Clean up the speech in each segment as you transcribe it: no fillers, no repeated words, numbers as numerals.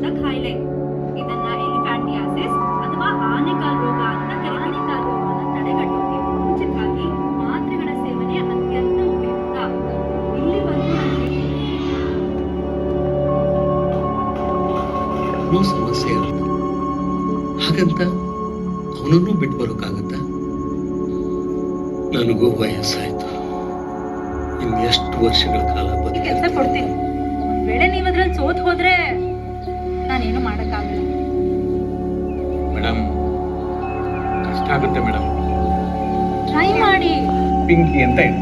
ಬರುವಂತ ಕಾಯಿಲೆ. ಇದನ್ನ ಎಲಿಫ್ಯಾಂಟಿಯಾಸಿಸ್ ಅಥವಾ ಆನೆಕಾಲ್ ರೋಗ ಅಂತ ಆನೆಕಾಲ್ ರೋಗವನ್ನು ತಡೆಗಟ್ಟೋಕೆ ಮುಂಚಿತವಾಗಿ ಮಾತ್ರೆಗಳ ಸೇವನೆ ಅತ್ಯಂತ ಉಪಯುಕ್ತ. ಇಲ್ಲಿವರೆಗೂ ಸಮಸ್ಯೆ ಇರುತ್ತೆ, ಹಾಗಂತ ಅವನನ್ನು ಬಿಟ್ಟು ಬರೋಕ್ಕಾಗತ್ತ? ನನಗೂ ವಯಸ್ಸಾಯ್ತು, ಇನ್ನೆಷ್ಟು ವರ್ಷಗಳ ಕಾಲ ಕೆಲಸ ಕೊಡ್ತೀನಿ. ಒಂದ್ ವೇಳೆ ನೀವ್ ಅದ್ರಲ್ಲಿ ಸೋತ್ ಹೋದ್ರೆ ನಾನೇನು ಮಾಡಕ್ಕಾಗಲ್ಲ. ಮೇಡಮ್, ಕಷ್ಟ ಆಗುತ್ತೆ ಮೇಡಮ್. ಟ್ರೈ ಮಾಡಿ. ಪಿಂಕಿ ಅಂತ ಹೇಳಿ.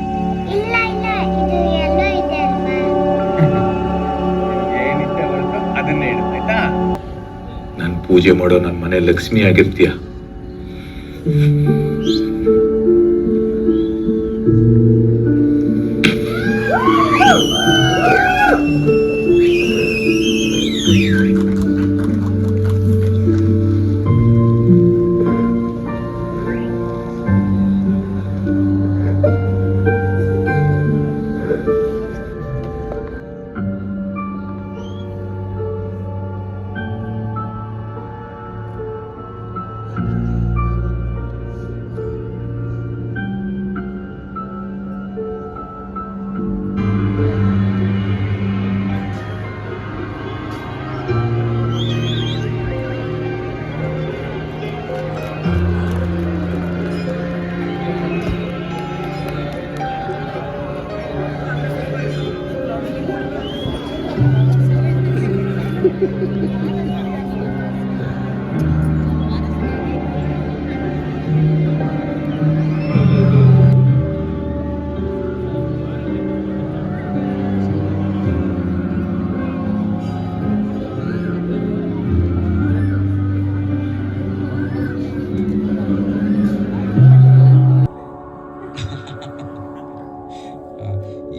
ಇಲ್ಲ ಇಲ್ಲ, ಇದು ಎಲ್ಲೋ ಇದೆ ಅಲ್ವಾ? ಏನಿಷ್ಟ ಬರುತ್ತೋ ಅದನ್ನೇ ಇಡು, ಆಯ್ತಾ? ನಾನು ಪೂಜೆ ಮಾಡೋ ನನ್ನ ಮನೆ ಲಕ್ಷ್ಮಿ ಆಗಿರ್ತೀಯ.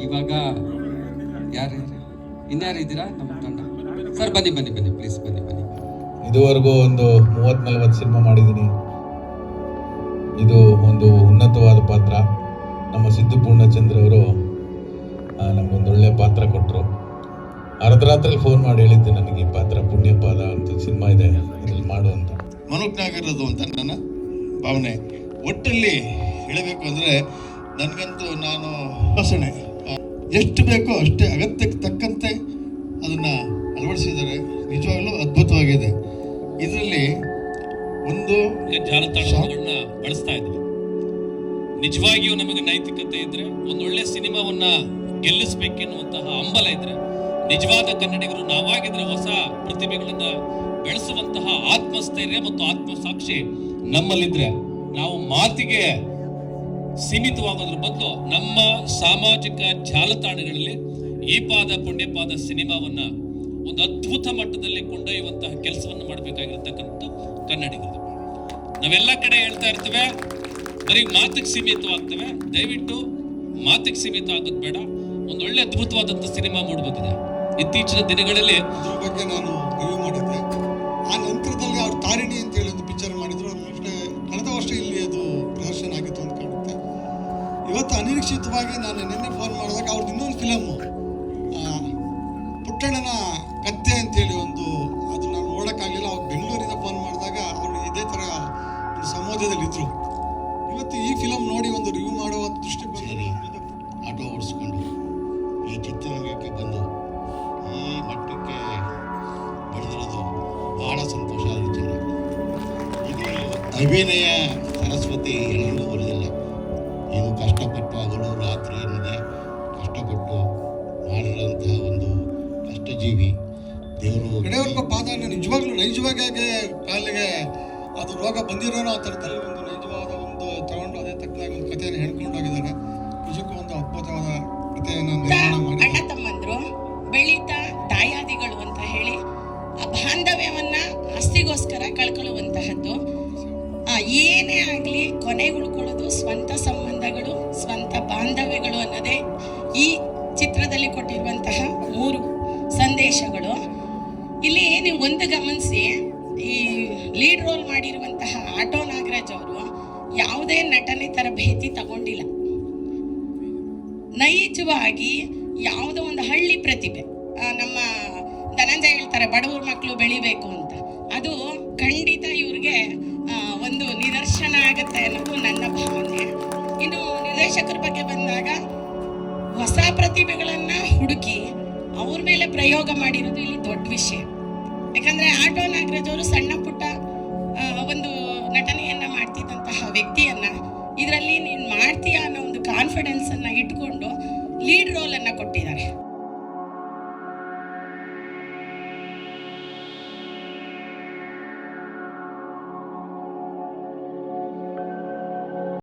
ಇವಾಗ ಇನ್ಯಾರು ಇದ್ದೀರಾ ನಮ್ಮ ತಂಡ? ಸರ್ ಬನ್ನಿ ಬನ್ನಿ ಬನ್ನಿ, ಪ್ಲೀಸ್ ಬನ್ನಿ ಬನ್ನಿ. ಇದುವರೆಗೂ ಒಂದು 30-40 ಸಿನಿಮಾ ಮಾಡಿದ್ದೀನಿ. ಇದು ಒಂದು ಉನ್ನತವಾದ ಪಾತ್ರ. ನಮ್ಮ ಸಿದ್ದು ಪೂರ್ಣಚಂದ್ರ ಅವರು ನಮಗೊಂದೊಳ್ಳೆ ಪಾತ್ರ ಕೊಟ್ಟರು. ಅರ್ಧರಾತ್ರಿ ಫೋನ್ ಮಾಡಿ ಹೇಳಿದ್ದೆ ನನಗೆ ಈ ಪಾತ್ರ ಪುಣ್ಯಪಾದ ಅಂತ ಸಿನಿಮಾ ಇದೆ, ಇದ್ರಲ್ಲಿ ಮಾಡು ಅಂತ. ಮನುಷ್ಯನಾಗಿರೋದು ಅಂತ ನನ್ನ ಭಾವನೆ. ಒಟ್ಟಲ್ಲಿ ಹೇಳಬೇಕು ಅಂದರೆ ನನಗಂತೂ ನಾನು ಭಾಷಣೆ ಎಷ್ಟು ಬೇಕೋ ಅಷ್ಟೇ ಅಗತ್ಯಕ್ಕೆ ತಕ್ಕಂತೆ ಅದನ್ನು ಅಳವಡಿಸಿದ್ದಾರೆ. ನಿಜವಾಗ್ಲೂ ಅದ್ಭುತವಾಗಿದೆ. ಇದರಲ್ಲಿ ಒಂದು ಜಾಲತಾಣಗಳನ್ನ ಬಳಸ್ತಾ ಇದ್ವಿ. ನಿಜವಾಗಿಯೂ ನಮಗೆ ನೈತಿಕತೆ ಇದ್ರೆ, ಒಂದೊಳ್ಳೆ ಸಿನಿಮಾವನ್ನ ಗೆಲ್ಲಿಸ್ಬೇಕೆನ್ನುವಂತಹ ಹಂಬಲ ಇದ್ರೆ, ನಿಜವಾದ ಕನ್ನಡಿಗರು ನಾವಾಗಿದ್ರೆ ಹೊಸ ಪ್ರತಿಭೆಗಳನ್ನ ಬೆಳೆಸುವಂತಹ ಆತ್ಮಸ್ಥೈರ್ಯ ಮತ್ತು ಆತ್ಮಸಾಕ್ಷಿ ನಮ್ಮಲ್ಲಿದ್ರೆ, ನಾವು ಮಾತಿಗೆ ಸೀಮಿತವಾಗೋದ್ರ ಬದಲು ನಮ್ಮ ಸಾಮಾಜಿಕ ಜಾಲತಾಣಗಳಲ್ಲಿ ಈ ಪಾದ ಪುಣ್ಯಪಾದ ಸಿನಿಮಾವನ್ನ ಒಂದು ಅದ್ಭುತ ಮಟ್ಟದಲ್ಲಿ ಕೊಂಡೊಯ್ಯುವಂತಹ ಕೆಲಸವನ್ನು ಮಾಡಬೇಕಾಗಿರ್ತಕ್ಕಂಥ ಕನ್ನಡಿಗರು. ನಾವೆಲ್ಲ ಕಡೆ ಹೇಳ್ತಾ ಇರ್ತೇವೆ, ಬರೀ ಮಾತಿಗೆ ಸೀಮಿತವಾಗ್ತವೆ. ದಯವಿಟ್ಟು ಮಾತಿಗೆ ಸೀಮಿತ ಆಗೋದು ಬೇಡ. ಒಂದೊಳ್ಳೆ ಅದ್ಭುತವಾದಂಥ ಸಿನಿಮಾ ಮೂಡಬೇಕಿದೆ. ಇತ್ತೀಚಿನ ದಿನಗಳಲ್ಲಿ ಅದ್ರ ಬಗ್ಗೆ ನಾನು ರಿವ್ಯೂ ಮಾಡಿದ್ದೆ. ಆ ನಂತರದಲ್ಲಿ ಅವ್ರು ತಾರಿಣಿ ಅಂತ ಹೇಳಿ ಒಂದು ಪಿಕ್ಚರ್ ಮಾಡಿದ್ರು. ಕಳೆದ ವರ್ಷ ಇಲ್ಲಿ ಅದು ಪ್ರದರ್ಶನ ಆಗಿತ್ತು ಅಂತ ಕಾಣುತ್ತೆ. ಇವತ್ತು ಅನಿರೀಕ್ಷಿತವಾಗಿ ನಾನು ನಿನ್ನೆ ಫೋನ್ ಮಾಡಿದಾಗ ಅವ್ರದ್ದು ಇನ್ನೊಂದು ಫಿಲಮ್ಮು ಪುಟ್ಟಣ್ಣನ ಕತ್ತೆ ಅಂತೇಳಿ ಒಂದು, ಅದು ನಾನು ನೋಡೋಕ್ಕಾಗಲಿಲ್ಲ. ಅವ್ರು ಬೆಂಗಳೂರಿಂದ ಫೋನ್ ಮಾಡಿದಾಗ ಅವರು ಇದೇ ಥರ ಒಂದು ಸಂವಾದದಲ್ಲಿದ್ದರು. ಇವತ್ತು ಈ ಫಿಲಮ್ ನೋಡಿ ಒಂದು ರಿವ್ಯೂ ಮಾಡುವ ದೃಷ್ಟಿ ಬಂದರೆ ಆಟೋ ಓಡಿಸ್ಕೊಂಡು ಈ ಚಿತ್ರರಂಗಕ್ಕೆ ಬಂದು ಈ ಮಟ್ಟಕ್ಕೆ ಬೆಳೆದಿರೋದು ಭಾಳ ಸಂತೋಷದ ವಿಚಾರ. ಇದು ಅಭಿನಯ ಸರಸ್ವತಿ ಎಲ್ಲರಿಗೂ ಬರೋದಿಲ್ಲ. ಇದು ಕಷ್ಟಪಟ್ಟು ಹಗಲು ರಾತ್ರಿ ಏನಿದೆ ಕಷ್ಟಪಟ್ಟು ಮಾಡಿರೋಂತಹ ಒಂದು ಕಷ್ಟಜೀವಿ. ದೇವರು ಕಡೆಯವರೆಗೂ ಪಾದನ ನಿಜವಾಗಿ ಕಾಲಿಗೆ ಅದು ರೋಗ ಬಂದಿರೋನೋ ಆ ಥರದಲ್ಲಿ ಒಂದು ನೈಜವಾದ ಒಂದು ತಗೊಂಡು ಅದೇ ತಕ್ಕನಾಗಿ ಒಂದು ಕಥೆಯನ್ನು ಹೇಳ್ಕೊಂಡೋಗಿದ್ದಾರೆ. ನಿಜಕ್ಕೂ ಒಂದು ಅದ್ಭುತವಾದ ಕಥೆಯನ್ನು ನಿರ್ಮಾಣ ಮಾಡಿ, ಅಣ್ಣ ತಮ್ಮಂದ್ರು ಬೆಳೀತಾ ದಾಯಾದಿಗಳು ಅಂತ ಹೇಳಿ ಆ ಬಾಂಧವ್ಯವನ್ನ ಆಸ್ತಿಗೋಸ್ಕರ ಕಳ್ಕೊಳ್ಳುವಂತಹದ್ದು. ಏನೇ ಆಗಲಿ ಕೊನೆಗೆ ಉಳ್ಕೊಳ್ಳೋದು ಸ್ವಂತ ಸಂಬಂಧಗಳು, ಸ್ವಂತ ಬಾಂಧವ್ಯಗಳು ಅನ್ನೋದೇ ಈ ಚಿತ್ರದಲ್ಲಿ ಕೊಟ್ಟಿರುವಂತಹ 3 ಸಂದೇಶಗಳು. ಇಲ್ಲಿ ನೀವು ಒಂದು ಗಮನಿಸಿ, ಈ ಲೀಡ್ ರೋಲ್ ಮಾಡಿರುವಂತಹ ಆಟೋ ನಾಗರಾಜ್ ಅವರು ಯಾವುದೇ ನಟನೆ ತರಬೇತಿ ತಗೊಂಡಿಲ್ಲ. ನೈಜವಾಗಿ ಯಾವುದೋ ಒಂದು ಹಳ್ಳಿ ಪ್ರತಿಭೆ. ನಮ್ಮ ಧನಂಜಯ ಹೇಳ್ತಾರೆ ಹೇಳ್ತಾರೆ ಬಡವ್ರ ಮಕ್ಕಳು ಬೆಳಿಬೇಕು ಅಂತ. ಅದು ಖಂಡಿತ ಇವ್ರಿಗೆ ಒಂದು ನಿದರ್ಶನ ಆಗುತ್ತೆ ಅನ್ನೋದು ನನ್ನ ಭಾವನೆ. ಇನ್ನು ನಿರ್ದೇಶಕರ ಬಗ್ಗೆ ಬಂದಾಗ ಹೊಸ ಪ್ರತಿಭೆಗಳನ್ನ ಹುಡುಕಿ ಅವ್ರ ಮೇಲೆ ಪ್ರಯೋಗ ಮಾಡಿರೋದು ಇಲ್ಲಿ ದೊಡ್ಡ ವಿಷಯ. ಯಾಕಂದ್ರೆ ಆಟೋ ನಾಗರಾಜ್ ಅವರು ಸಣ್ಣ ಪುಟ್ಟ ಒಂದು ನಟನೆಯನ್ನ ಮಾಡ್ತಿದ್ದಂತಹ ವ್ಯಕ್ತಿಯನ್ನ ಇದರಲ್ಲಿ ನೀನು ಮಾಡ್ತೀಯಾ ಅನ್ನೋ ಒಂದು ಕಾನ್ಫಿಡೆನ್ಸ್ ಅನ್ನ ಇಟ್ಕೊಂಡು ಲೀಡ್ ರೋಲ್ ಅನ್ನ ಕೊಟ್ಟಿದ್ದಾರೆ.